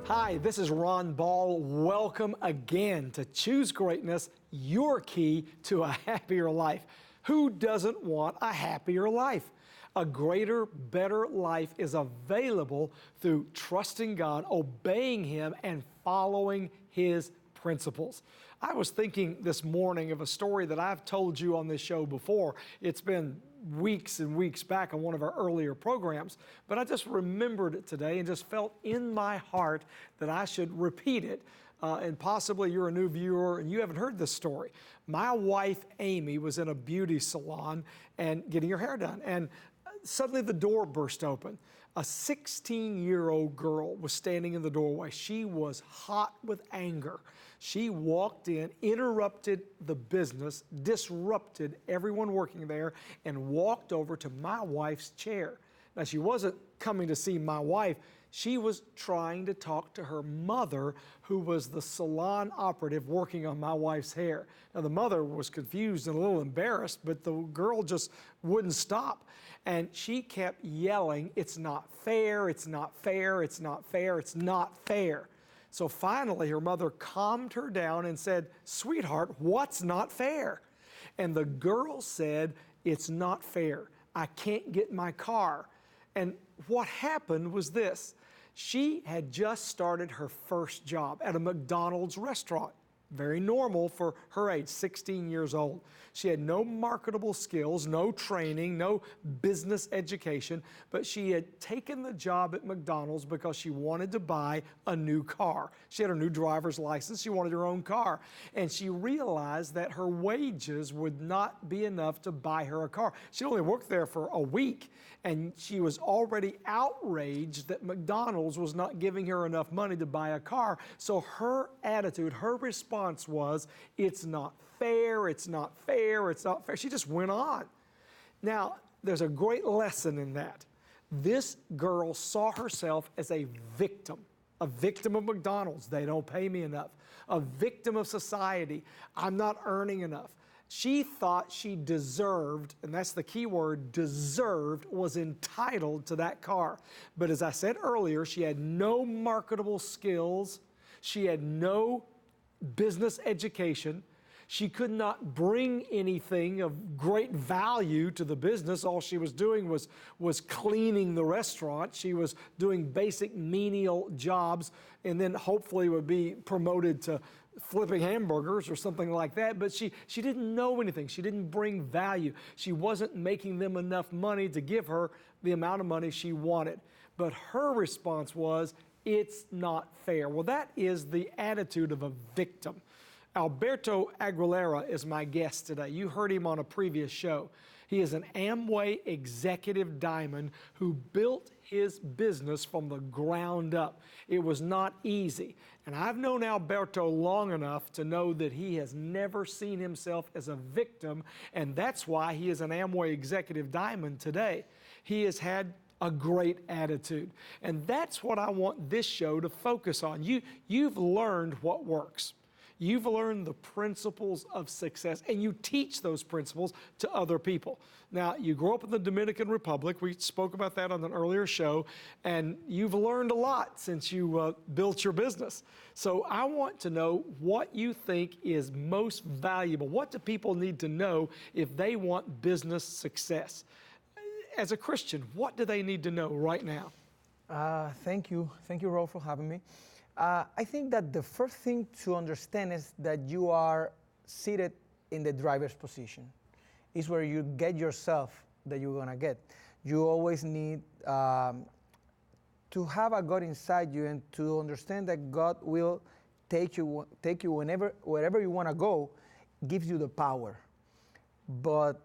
Hi, this is Ron Ball. Welcome again to Choose Greatness, your key to a happier life. Who doesn't want a happier life? A greater, better life is available through trusting God, obeying Him, and following His principles. I was thinking this morning of a story that I've told you on this show before. It's been weeks and weeks back on one of our earlier programs, but I just remembered it today and just felt in my heart that I should repeat it. And possibly you're a new viewer and you haven't heard this story. My wife, Amy, was in a beauty salon and getting her hair done, and suddenly the door burst open. A 16-year-old girl was standing in the doorway. She was hot with anger. She walked in, interrupted the business, disrupted everyone working there, and walked over to my wife's chair. Now, she wasn't coming to see my wife. She was trying to talk to her mother, who was the salon operative working on my wife's hair. Now, the mother was confused and a little embarrassed, but the girl just wouldn't stop. And she kept yelling, "It's not fair, it's not fair, it's not fair, it's not fair." So finally, her mother calmed her down and said, "Sweetheart, what's not fair?" And the girl said, "It's not fair. I can't get my car." And what happened was this. She had just started her first job at a McDonald's restaurant. Very normal for her age, 16 years old. She had no marketable skills, no training, no business education, but she had taken the job at McDonald's because she wanted to buy a new car. She had her new driver's license, she wanted her own car, and she realized that her wages would not be enough to buy her a car. She only worked there for a week, and she was already outraged that McDonald's was not giving her enough money to buy a car. So her attitude, her response was, "It's not fair, it's not fair, it's not fair." She just went on. Now, there's a great lesson in that. This girl saw herself as a victim of McDonald's. They don't pay me enough. A victim of society. I'm not earning enough. She thought she deserved, and that's the key word, deserved, was entitled to that car. But as I said earlier, she had no marketable skills. She had no business education. She could not bring anything of great value to the business. All she was doing was cleaning the restaurant. She was doing basic menial jobs and then hopefully would be promoted to flipping hamburgers or something like that, but she didn't know anything. She didn't bring value. She wasn't making them enough money to give her the amount of money she wanted. But her response was, "It's not fair." Well, that is the attitude of a victim. Alberto Aguilera is my guest today. You heard him on a previous show. He is an Amway executive diamond who built his business from the ground up. It was not easy. And I've known Alberto long enough to know that he has never seen himself as a victim, and that's why he is an Amway executive diamond today. He has had a great attitude. And that's what I want this show to focus on. You've learned what works. You've learned the principles of success, and you teach those principles to other people. Now, you grew up in the Dominican Republic. We spoke about that on an earlier show, and you've learned a lot since you built your business. So I want to know what you think is most valuable. What do people need to know if they want business success? As a Christian, what do they need to know right now? Thank you, Ro, for having me. I think that the first thing to understand is that you are seated in the driver's position. It's where you get yourself that you're gonna get. You always need to have a God inside you and to understand that God will take you wherever you wanna go, gives you the power. But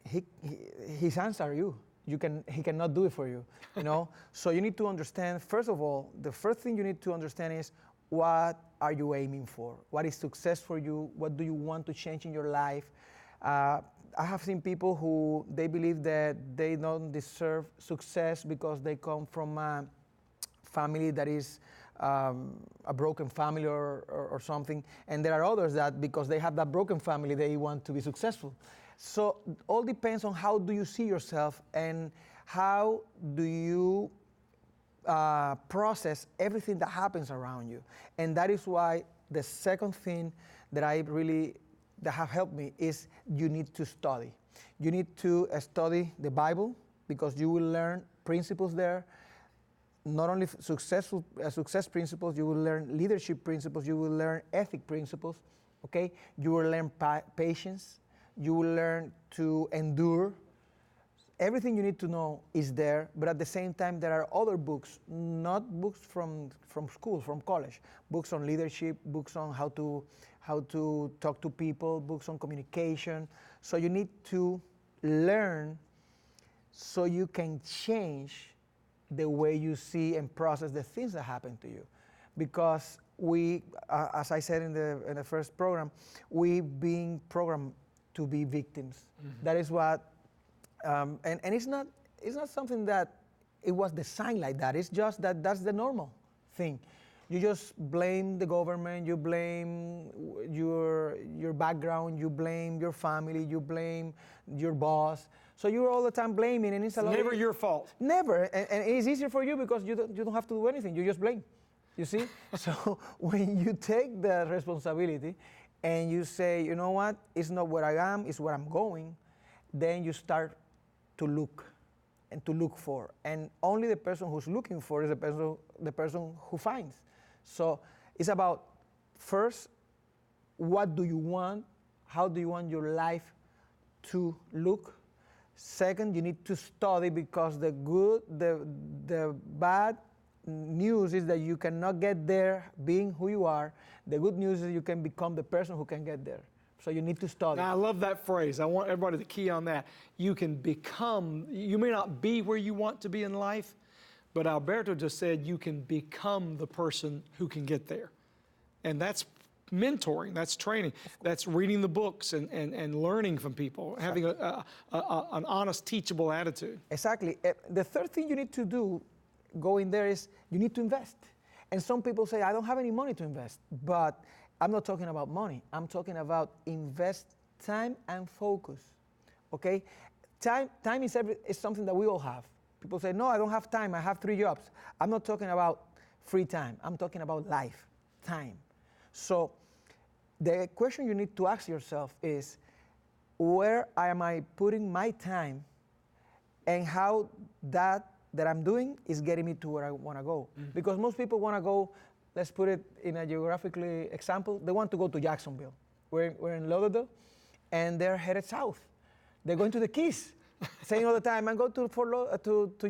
His hands are you. He cannot do it for you, you know? So you need to understand, first of all, the first thing you need to understand is, what are you aiming for? What is success for you? What do you want to change in your life? I have seen people who, they believe that they don't deserve success because they come from a family that is a broken family or something. And there are others that, because they have that broken family, they want to be successful. So all depends on how do you see yourself and how do you process everything that happens around you. And that is why the second thing that that have helped me is you need to study. You need to study the Bible because you will learn principles there. Not only success principles, you will learn leadership principles, you will learn ethic principles, okay? You will learn patience, you will learn to endure. Everything you need to know is there, but at the same time, there are other books, not books from school, from college, books on leadership, books on how to talk to people, books on communication. So you need to learn so you can change the way you see and process the things that happen to you. Because we, as I said in the first program, we being programmed to be victims. Mm-hmm. That is what, and it's not something that it was designed like that. It's just that that's the normal thing. You just blame the government, you blame your background, you blame your family, you blame your boss. So you're all the time blaming, and it's never your fault. Never, and it's easier for you because you don't have to do anything. You just blame. You see? So when you take the responsibility and you say, you know what, it's not where I am, it's where I'm going, then you start to look and to look for. And only the person who's looking for is the person who finds. So it's about, first, what do you want? How do you want your life to look? Second, you need to study because the bad news is that you cannot get there being who you are. The good news is you can become the person who can get there. So you need to study. Now, I love that phrase. I want everybody to key on that. You can become, you may not be where you want to be in life, but Alberto just said you can become the person who can get there. And that's mentoring, that's training, that's reading the books and learning from people, having an honest, teachable attitude. Exactly. The third thing you need to do going there is you need to invest. And some people say, I don't have any money to invest. But I'm not talking about money. I'm talking about invest time and focus. Okay? Time is something that we all have. People say, no, I don't have time. I have 3 jobs. I'm not talking about free time. I'm talking about life, time. So the question you need to ask yourself is, where am I putting my time and how that I'm doing is getting me to where I want to go? Mm-hmm. Because most people want to go, let's put it in a geographically example, they want to go to Jacksonville. We're in Lauderdale, and they're headed south. They're going to the Keys, saying all the time, I'm going to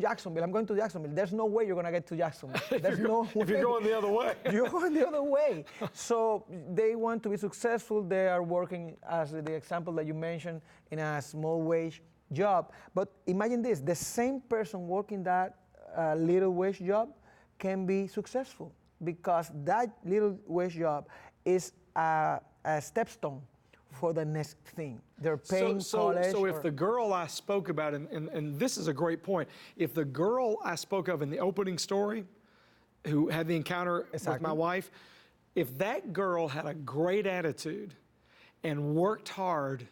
Jacksonville, I'm going to Jacksonville. There's no way you're going to get to Jacksonville. There's no way. If you're going the other way. You're going the other way. So they want to be successful. They are working, as the example that you mentioned, in a small wage job. But imagine this, the same person working that little wage job can be successful because that little wage job is a stepstone for the next thing. They're paying college. So if the girl I spoke about, and this is a great point, if the girl I spoke of in the opening story, who had the encounter with my wife, if that girl had a great attitude and worked hard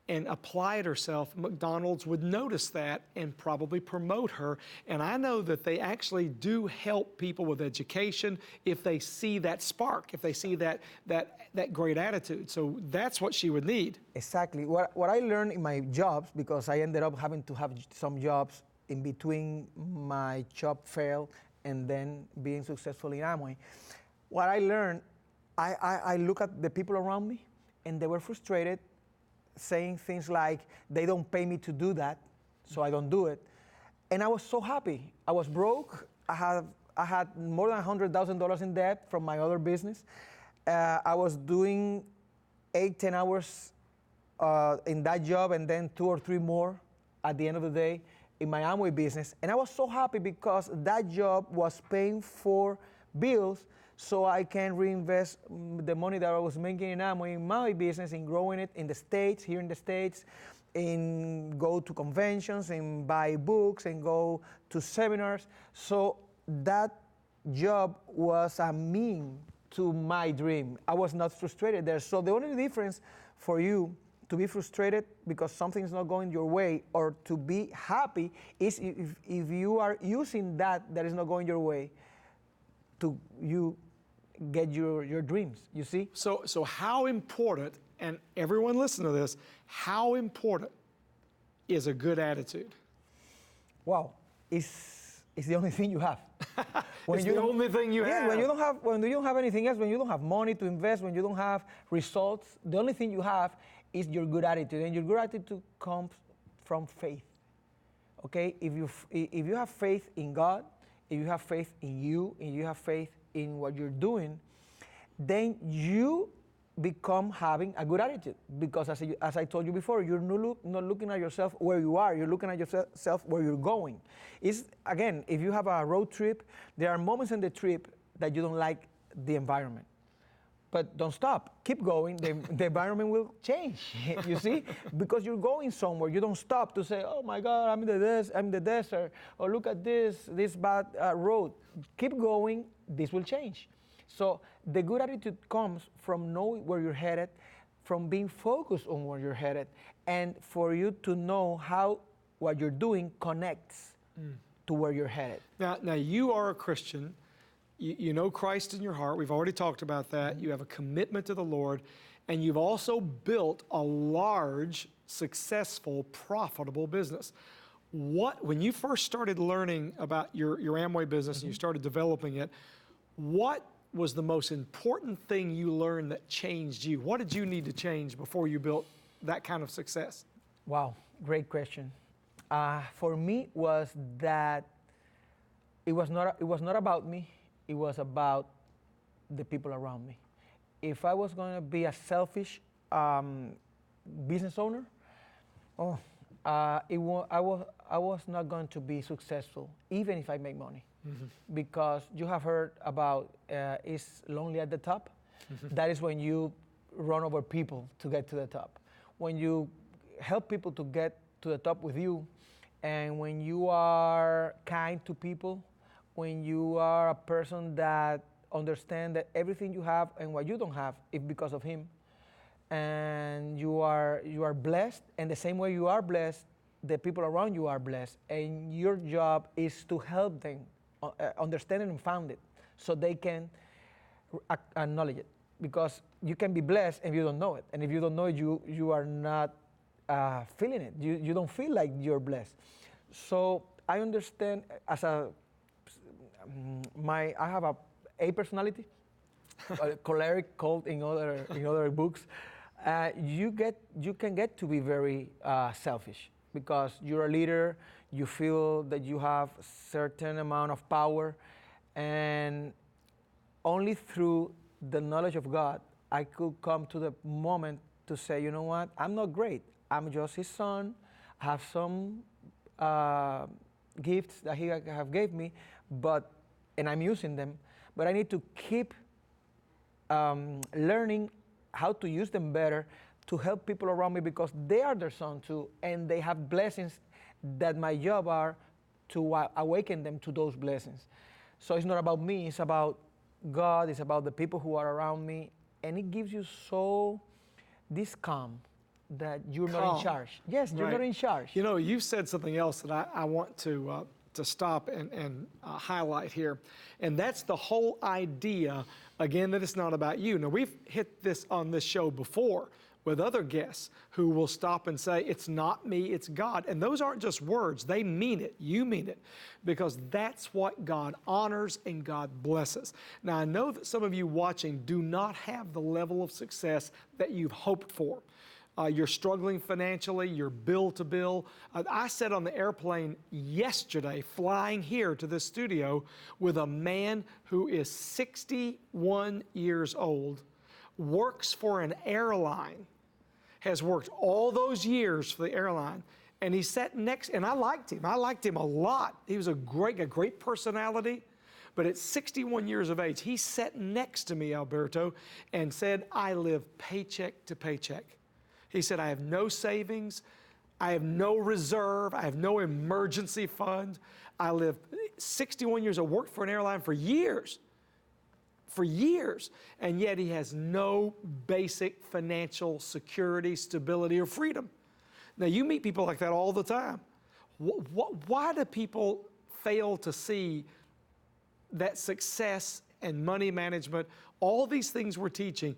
and applied herself, McDonald's would notice that and probably promote her. And I know that they actually do help people with education if they see that spark, if they see that great attitude. So that's what she would need. Exactly. What I learned in my jobs, because I ended up having to have some jobs in between my job failed and then being successful in Amway. What I learned, I look at the people around me and they were frustrated, saying things like, they don't pay me to do that, so I don't do it. And I was so happy. I was broke. I had more than $100,000 in debt from my other business. I was doing 8-10 hours in that job and then 2 or 3 more at the end of the day in my Amway business. And I was so happy because that job was paying for bills so I can reinvest the money that I was making in Amway in my business, in growing it in the States, here in the States, in go to conventions, and buy books, and go to seminars. So that job was a mean to my dream. I was not frustrated there. So the only difference for you to be frustrated because something's not going your way, or to be happy is if you are using that is not going your way to you get your dreams, you see? So how important, and everyone listen to this, how important is a good attitude? Wow, it's the only thing you have. It's the only thing you have. When you don't have anything else, when you don't have money to invest, when you don't have results, the only thing you have is your good attitude, and your good attitude comes from faith. Okay, if you have faith in God, if you have faith in you, and you have faith in what you're doing, then you become having a good attitude, because as I told you before, you're not looking at yourself where you are, you're looking at yourself where you're going. It's, again, if you have a road trip, there are moments in the trip that you don't like the environment. But don't stop, keep going, the environment will change, you see? Because you're going somewhere, you don't stop to say, oh my God, I'm in the desert, or look at this bad road. Keep going, this will change. So the good attitude comes from knowing where you're headed, from being focused on where you're headed, and for you to know how what you're doing connects to where you're headed. Now you are a Christian. You know Christ in your heart. We've already talked about that. You have a commitment to the Lord, and you've also built a large, successful, profitable business. When you first started learning about your Amway business and you started developing it, what was the most important thing you learned that changed you? What did you need to change before you built that kind of success? Wow, great question. For me, was that it was not about me. It was about the people around me. If I was going to be a selfish business owner, I was not going to be successful, even if I make money. Mm-hmm. Because you have heard about it's lonely at the top. Mm-hmm. That is when you run over people to get to the top. When you help people to get to the top with you, and when you are kind to people, when you are a person that understands that everything you have and what you don't have is because of him, and you are blessed, and the same way you are blessed, the people around you are blessed, and your job is to help them understand it and found it, so they can acknowledge it. Because you can be blessed and you don't know it, and if you don't know it, you are not feeling it. You don't feel like you're blessed. So I understand I have a personality, choleric, cold in other books. You can get to be very selfish, because you're a leader. You feel that you have certain amount of power, and only through the knowledge of God I could come to the moment to say, you know what, I'm not great. I'm just his son. I have some gifts that he have gave me, and I'm using them, but I need to keep learning how to use them better to help people around me, because they are their son too, and they have blessings that my job are to awaken them to those blessings. So it's not about me, it's about God, it's about the people who are around me, and it gives you this calm that you're not in charge. Yes, you're not in charge. You know, you said something else that I want to stop and highlight here, and that's the whole idea, again, that it's not about you. Now, we've hit this on this show before with other guests who will stop and say, it's not me, it's God. And those aren't just words, they mean it, you mean it, because that's what God honors and God blesses. Now, I know that some of you watching do not have the level of success that you've hoped for. You're struggling financially, you're bill to bill. I sat on the airplane yesterday flying here to this studio with a man who is 61 years old, works for an airline, has worked all those years for the airline, and he sat next, and I liked him a lot. He was a great personality, but at 61 years of age, he sat next to me, Alberto, and said, I live paycheck to paycheck. He said, I have no savings, I have no reserve, I have no emergency fund. I live 61 years, I worked for an airline for years. for years, and yet he has no basic financial security, stability, or freedom. Now, you meet people like that all the time. Why do people fail to see that success and money management, all these things we're teaching,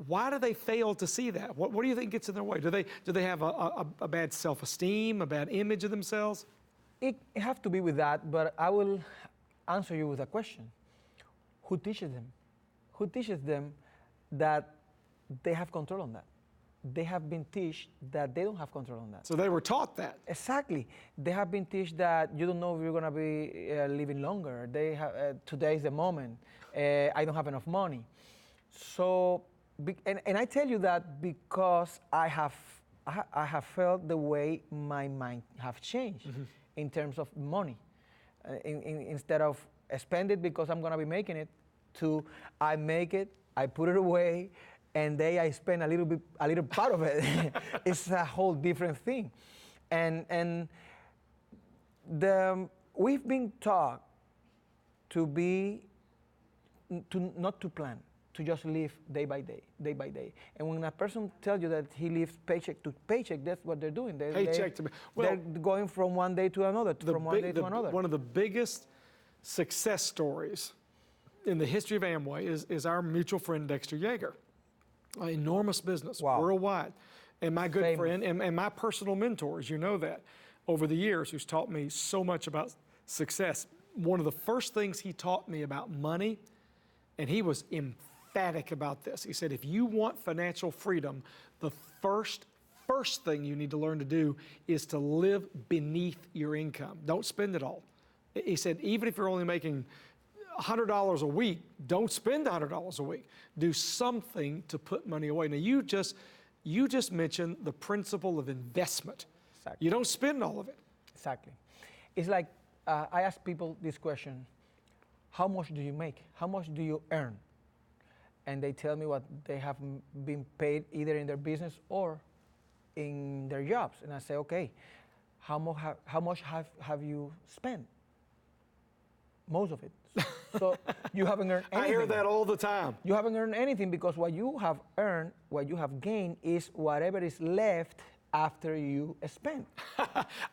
why do they fail to see that? What do you think gets in their way? Do they have a bad self-esteem, a bad image of themselves? It has to be with that, but I will answer you with a question. Who teaches them? Who teaches them that they have control on that? They have been taught that they don't have control on that. So they were taught that. Exactly. They have been taught that you don't know if you're going to be living longer. They have, today is the moment. I don't have enough money. So, and I tell you that because I have felt the way my mind have changed in terms of money. Instead of spend it because I'm going to be making it, to I make it, I put it away, and then I spend a little part of it. It's a whole different thing. And we've been taught not to plan, to just live day by day. And when a person tells you that he lives paycheck to paycheck, that's what they're doing. They're going from one day to another, from one day to another. One of the biggest success stories in the history of Amway is our mutual friend Dexter Yeager. Enormous business, worldwide. And my good friend and my personal mentor, as you know that, over the years, who's taught me so much about success. One of the first things he taught me about money, and he was emphatic about this. He said, if you want financial freedom, the first thing you need to learn to do is to live beneath your income. Don't spend it all. He said, even if you're only making $100 a week, don't spend $100 a week. Do something to put money away. Now, you just mentioned the principle of investment. Exactly. You don't spend all of it. Exactly. It's like I ask people this question: how much do you make? How much do you earn? And they tell me what they have been paid either in their business or in their jobs. And I say, okay, how much have you spent? Most of it. So you haven't earned anything. I hear that all the time. You haven't earned anything because what you have earned, what you have gained is whatever is left after you spend.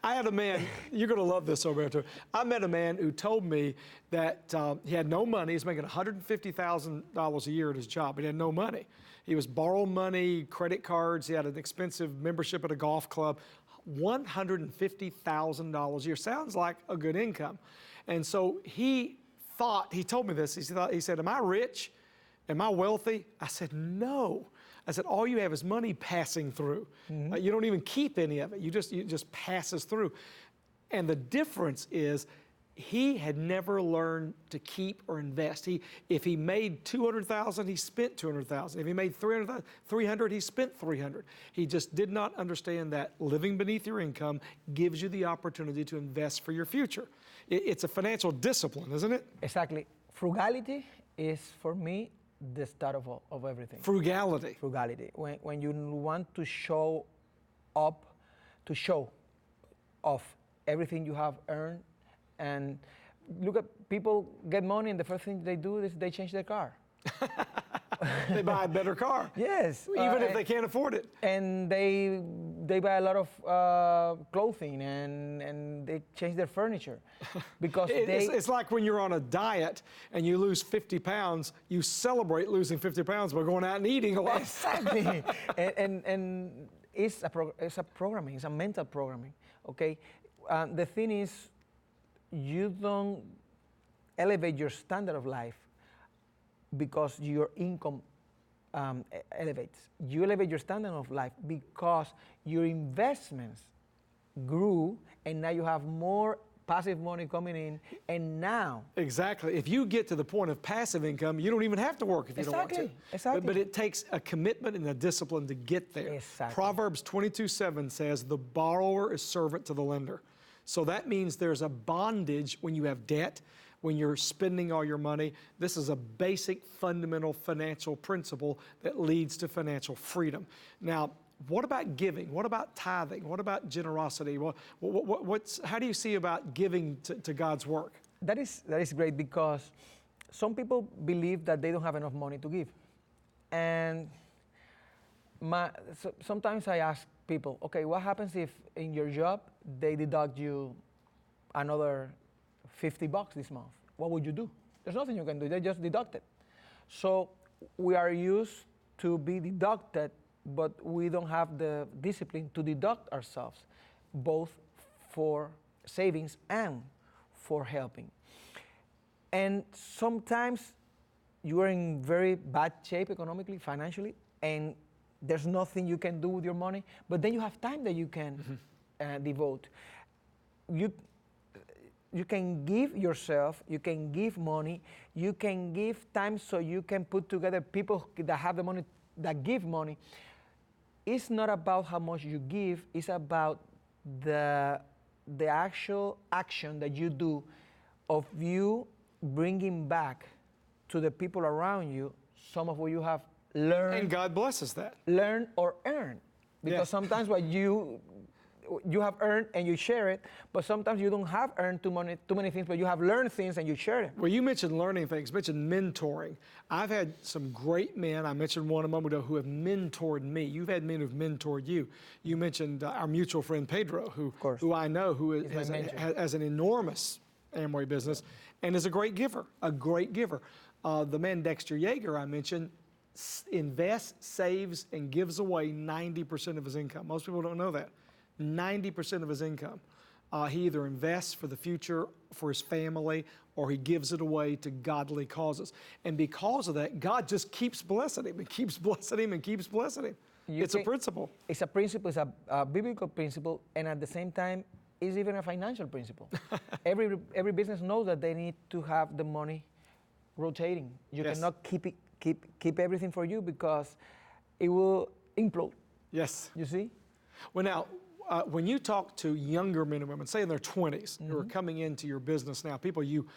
I had a man, you're going to love this, Roberto. I met a man who told me that he had no money. He's making $150,000 a year at his job, but he had no money. He was borrowing money, credit cards. He had an expensive membership at a golf club. $150,000 a year. Sounds like a good income. And so he told me this, he said, am I rich? Am I wealthy? I said, no. I said, all you have is money passing through. Mm-hmm. You don't even keep any of it. It just passes through. And the difference is he had never learned to keep or invest. If he made $200,000, he spent $200,000. If he made $300,000, he spent $300,000. He just did not understand that living beneath your income gives you the opportunity to invest for your future. It's a financial discipline, isn't it? Exactly. Frugality is, for me, the start of everything. Frugality. Frugality. When you want to show off everything you have earned, and look at people get money and the first thing they do is they change their car. They buy a better car. Yes. Even if they can't afford it. And they buy a lot of clothing and they change their furniture because it's like when you're on a diet and you lose 50 pounds, you celebrate losing 50 pounds by going out and eating a lot. Exactly. and it's a programming. It's a mental programming. Okay. The thing is, you don't elevate your standard of life because your income elevates. You elevate your standard of life because your investments grew and now you have more passive money coming in, and now... Exactly. If you get to the point of passive income, you don't even have to work if you don't want to. Exactly. But it takes a commitment and a discipline to get there. Exactly. Proverbs 22:7 says, the borrower is servant to the lender. So that means there's a bondage when you have debt, when you're spending all your money. This is a basic fundamental financial principle that leads to financial freedom. Now, what about giving? What about tithing? What about generosity? How do you see about giving to God's work? That is great because some people believe that they don't have enough money to give. And sometimes I ask people, okay, what happens if in your job they deduct you another $50 this month? What would you do? There's nothing you can do. They just deduct it. So we are used to be deducted, but we don't have the discipline to deduct ourselves, both for savings and for helping. And sometimes you are in very bad shape economically, financially, and there's nothing you can do with your money, but then you have time that you can devote. You can give yourself, you can give money, you can give time so you can put together people that have the money, that give money. It's not about how much you give, it's about the actual action that you do of you bringing back to the people around you some of what you have learned. And God blesses that. Learn or earn. Because sometimes what you have earned and you share it, but sometimes you don't have earned too many things, but you have learned things and you share it. Well, you mentioned learning things, mentioned mentoring. I've had some great men, I mentioned one a moment ago, who have mentored me. You've had men who've mentored you. You mentioned our mutual friend Pedro, who I know, who has an enormous Amway business and is a great giver, the man Dexter Yeager I mentioned invests, saves, and gives away 90% of his income. Most people don't know that. 90% of his income. He either invests for the future, for his family, or he gives it away to godly causes. And because of that, God just keeps blessing him and keeps blessing him and keeps blessing him. It's a principle. It's a principle, it's a biblical principle, and at the same time, it's even a financial principle. Every business knows that they need to have the money rotating. You cannot keep everything for you because it will implode. Yes. You see? Well, now, when you talk to younger men and women, say in their 20s, who are coming into your business now, people you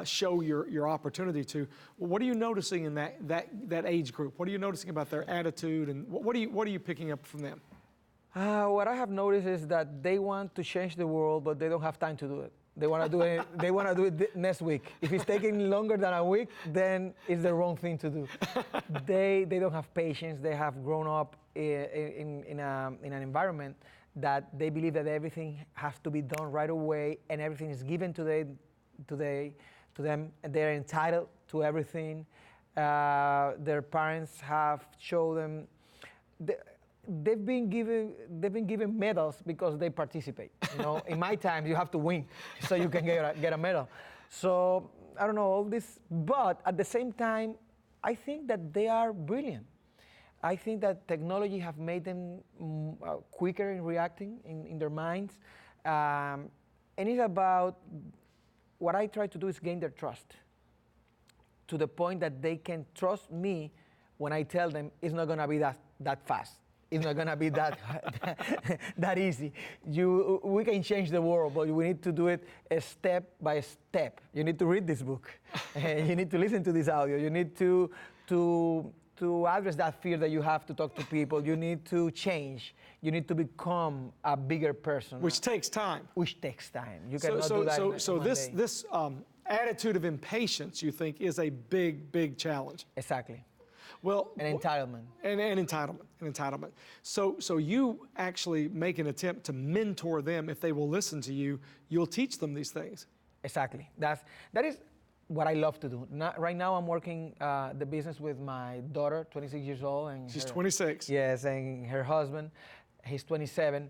show your opportunity to, what are you noticing in that age group? What are you noticing about their attitude, and what are you picking up from them? What I have noticed is that they want to change the world, but they don't have time to do it. They want to do it. They want to do it next week. If it's taking longer than a week, then it's the wrong thing to do. They don't have patience. They have grown up in an environment that they believe that everything has to be done right away, and everything is given to them, and they're entitled to everything. Their parents have shown them. They've been given medals because they participate. You know, in my time, you have to win so you can get a medal. So I don't know all this, but at the same time, I think that they are brilliant. I think that technology have made them quicker in reacting in their minds, and it's about what I try to do is gain their trust to the point that they can trust me when I tell them it's not going to be that fast. It's not going to be that easy. We can change the world, but we need to do it step by step. You need to read this book. You need to listen to this audio. You need to address that fear that you have to talk to people. You need to change. You need to become a bigger person. Which takes time. Which takes time. You cannot do that So this attitude of impatience, you think, is a big challenge. Exactly. Well, an entitlement. An entitlement. So you actually make an attempt to mentor them. If they will listen to you, you'll teach them these things. Exactly. That is what I love to do. Right now I'm working the business with my daughter, 26 years old. And she's 26. Yes, and her husband, he's 27.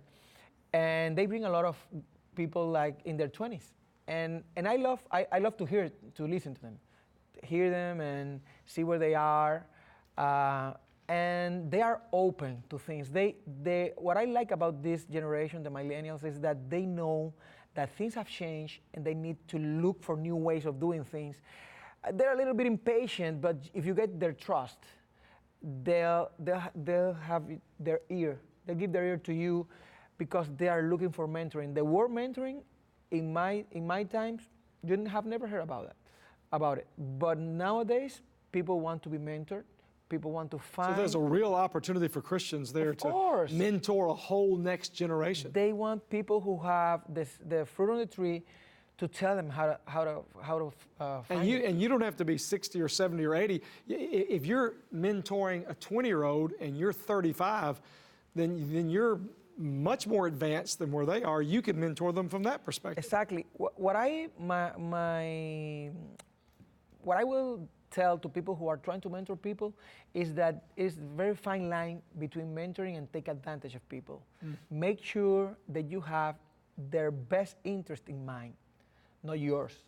And they bring a lot of people like in their 20s. And I love to listen to them, hear them and see where they are. And they are open to things. What I like about this generation, the millennials, is that they know that things have changed and they need to look for new ways of doing things. They're a little bit impatient, but if you get their trust, they'll have their ear. They'll give their ear to you because they are looking for mentoring. The word mentoring, in my times, you have never heard about it. But nowadays, people want to be mentored. People want to find. So there's a real opportunity for Christians there to mentor a whole next generation. They want people who have the fruit on the tree to tell them how to find And it. you don't have to be 60 or 70 or 80. If you're mentoring a 20-year-old and you're 35, then you're much more advanced than where they are. You could mentor them from that perspective. Exactly. What I will tell to people who are trying to mentor people is that it's a very fine line between mentoring and take advantage of people. Make sure that you have their best interest in mind, not yours.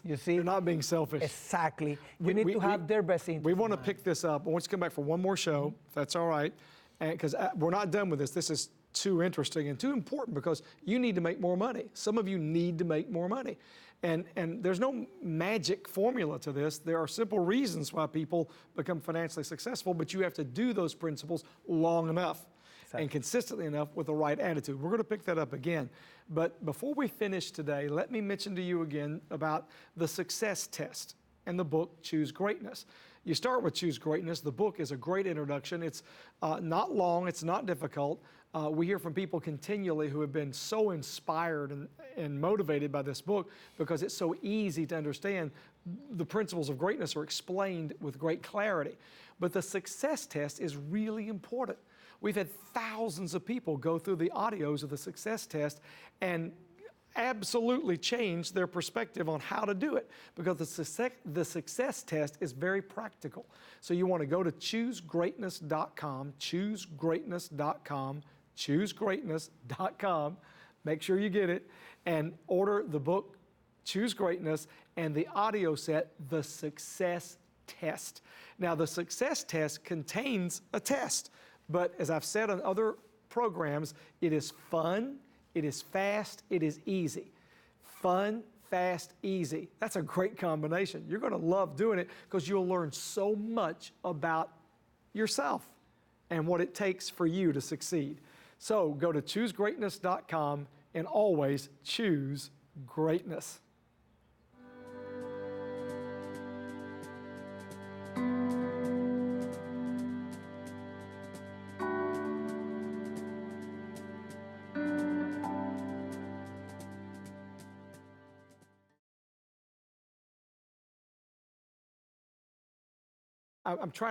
You see? You're not being selfish. Exactly. You need to have their best interest. We want to in mind. pick this up. I want you to come back for one more show, if that's all right. Because we're not done with this. This is too interesting and too important because you need to make more money. Some of you need to make more money. And there's no magic formula to this. There are simple reasons why people become financially successful, but you have to do those principles long enough and consistently enough with the right attitude. We're going to pick that up again. But before we finish today, let me mention to you again about the success test and the book, Choose Greatness. You start with Choose Greatness. The book is a great introduction. It's not long. It's not difficult. We hear from people continually who have been so inspired and motivated by this book because it's so easy to understand. The principles of greatness are explained with great clarity. But the success test is really important. We've had thousands of people go through the audios of the success test and absolutely change their perspective on how to do it because the success test is very practical. So you want to go to choosegreatness.com, choosegreatness.com, choosegreatness.com, make sure you get it, and order the book, Choose Greatness, and the audio set, The Success Test. Now, the success test contains a test, but as I've said on other programs, it is fun, it is fast, it is easy. Fun, fast, easy. That's a great combination. You're going to love doing it because you'll learn so much about yourself and what it takes for you to succeed. So go to choosegreatness.com and always choose greatness. I'm trying to